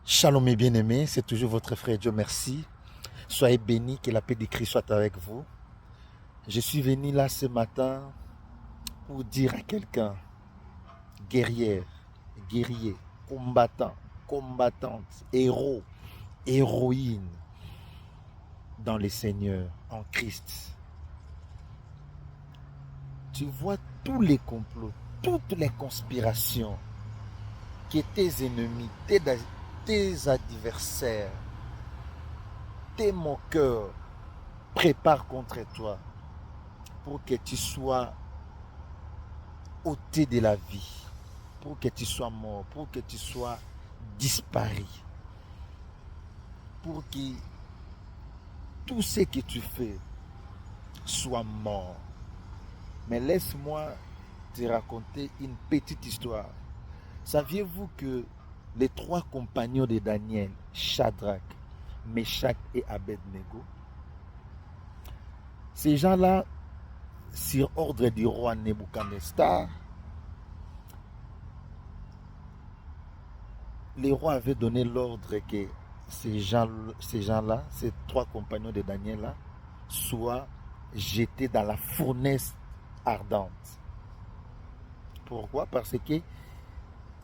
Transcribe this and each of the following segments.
Shalom mes bien-aimés, c'est toujours votre frère Dieu merci. Soyez bénis, que la paix de Christ soit avec vous. Je suis venu là ce matin pour dire à quelqu'un, guerrière, guerrier, combattant, combattante, héros, héroïne dans le Seigneur, en Christ. Tu vois tous les complots, toutes les conspirations que tes ennemis, tes adversaires, tes moqueurs préparent contre toi pour que tu sois ôté de la vie, pour que tu sois mort, pour que tu sois disparu, pour que tout ce que tu fais soit mort. Mais laisse-moi te raconter une petite histoire. Saviez-vous que les trois compagnons de Daniel, Shadrach, Meshach et Abednego, ces gens-là, sur ordre du roi Nebuchadnezzar, le roi avait donné l'ordre que ces gens-là, ces trois compagnons de Daniel-là, soient jetés dans la fournaise ardente. Pourquoi? Parce que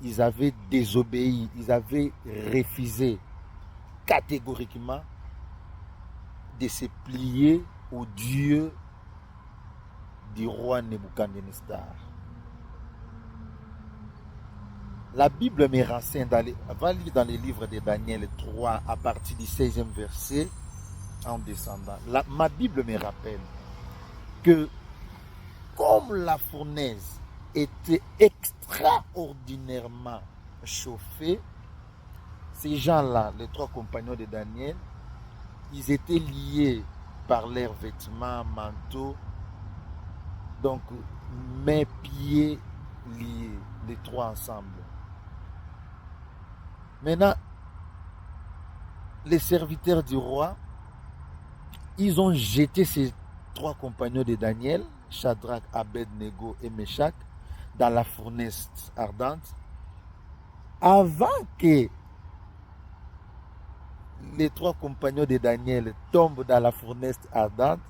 ils avaient désobéi, ils avaient refusé catégoriquement de se plier au Dieu du roi Nebuchadnezzar. La Bible me renseigne, va lire dans les livres de Daniel 3 à partir du 16e verset en descendant. Ma Bible me rappelle que comme la fournaise était extraordinairement chauffée, ces gens-là, les trois compagnons de Daniel, ils étaient liés par leurs vêtements, manteaux, donc mains, pieds liés, les trois ensemble. Maintenant, les serviteurs du roi, ils ont jeté ces trois compagnons de Daniel, Shadrach, Abednego et Meshach, dans la fournaise ardente, avant que les trois compagnons de Daniel tombent dans la fournaise ardente.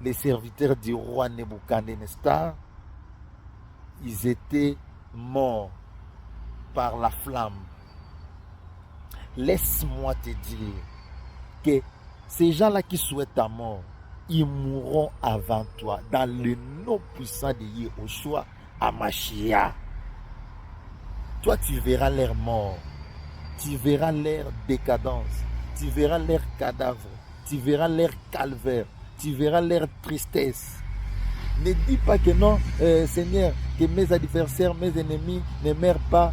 Les serviteurs du roi Nebuchadnezzar, ils étaient morts par la flamme. Laisse-moi te dire que ces gens-là qui souhaitent ta mort, ils mourront avant toi dans le nom puissant de Yehoshua Hamashiach. Toi, tu verras leur mort, tu verras leur décadence, tu verras leur cadavre, tu verras leur calvaire, tu verras leur tristesse. Ne dis pas que non, Seigneur, que mes adversaires, mes ennemis ne meurent pas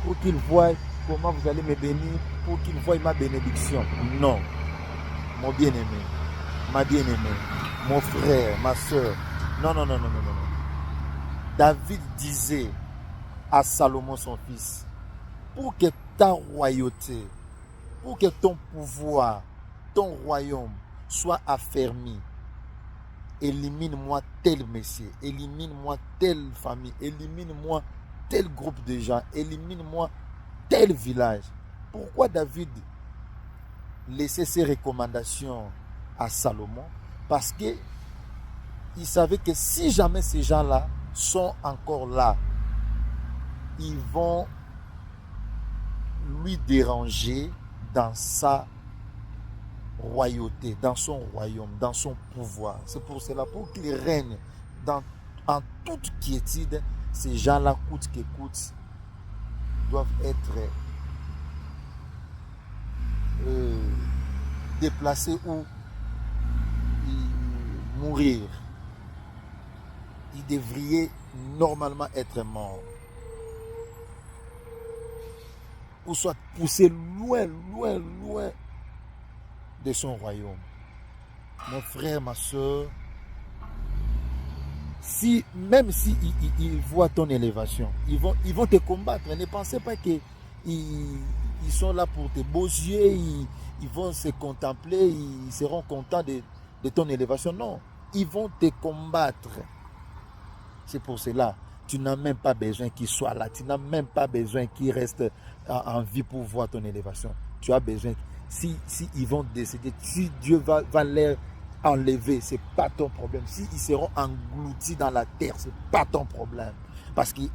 pour qu'ils voient comment vous allez me bénir, pour qu'ils voient ma bénédiction. Non, mon bien-aimé, ma bien-aimée, mon frère, ma soeur. Non, non, non, non, non, non. David disait à Salomon son fils, pour que ta royauté, pour que ton pouvoir, ton royaume soit affermi, élimine-moi tel monsieur, élimine-moi telle famille, élimine-moi tel groupe de gens, élimine-moi tel village. Pourquoi David laissait ses recommandations à Salomon? Parce que il savait que si jamais ces gens-là sont encore là, ils vont lui déranger dans sa royauté, dans son royaume, dans son pouvoir. C'est pour cela, pour qu'il règne en toute quiétude, ces gens-là, coûte que coûte, doivent être déplacés ou mourir. Ils devraient normalement être morts. Ou soit poussés loin, loin, loin de son royaume. Mon frère, ma soeur, même si ils voient ton élévation, ils vont te combattre. Ne pensez pas qu'ils sont là pour tes beaux yeux, ils vont se contempler, ils seront contents de ton élévation. Non, ils vont te combattre. C'est pour cela, Tu n'as même pas besoin qu'il soit là. Tu n'as même pas besoin qu'il reste en vie pour voir ton élévation. Tu as besoin, si ils vont décéder, si Dieu va les enlever, ce n'est pas ton problème. Si ils seront engloutis dans la terre, ce n'est pas ton problème. Parce qu'ils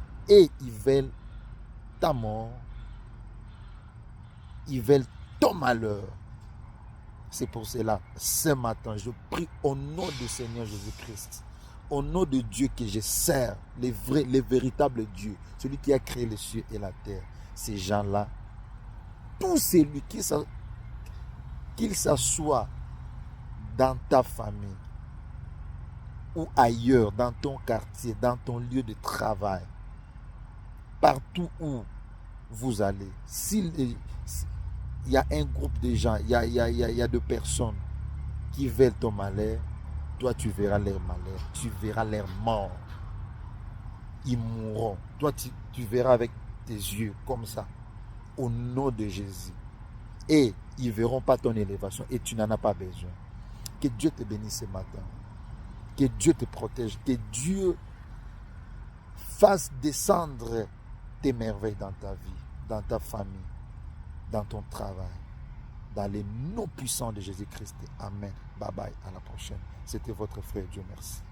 veulent ta mort, ils veulent ton malheur. C'est pour cela, ce matin, je prie au nom du Seigneur Jésus-Christ, au nom de Dieu que je sers, les véritables dieux, celui qui a créé les cieux et la terre. Ces gens-là, tout celui qu'il s'assoit dans ta famille ou ailleurs, dans ton quartier, dans ton lieu de travail, partout où vous allez, s'il y a un groupe de gens, il y a de personnes qui veulent ton malheur, toi tu verras leur malheur, tu verras leur mort. Ils mourront. Toi tu verras avec tes yeux comme ça, au nom de Jésus. Et ils ne verront pas ton élévation et tu n'en as pas besoin. Que Dieu te bénisse ce matin. Que Dieu te protège. Que Dieu fasse descendre tes merveilles dans ta vie, dans ta famille, dans ton travail. Dans les noms puissants de Jésus-Christ. Amen. Bye bye. À la prochaine. C'était votre frère. Dieu merci.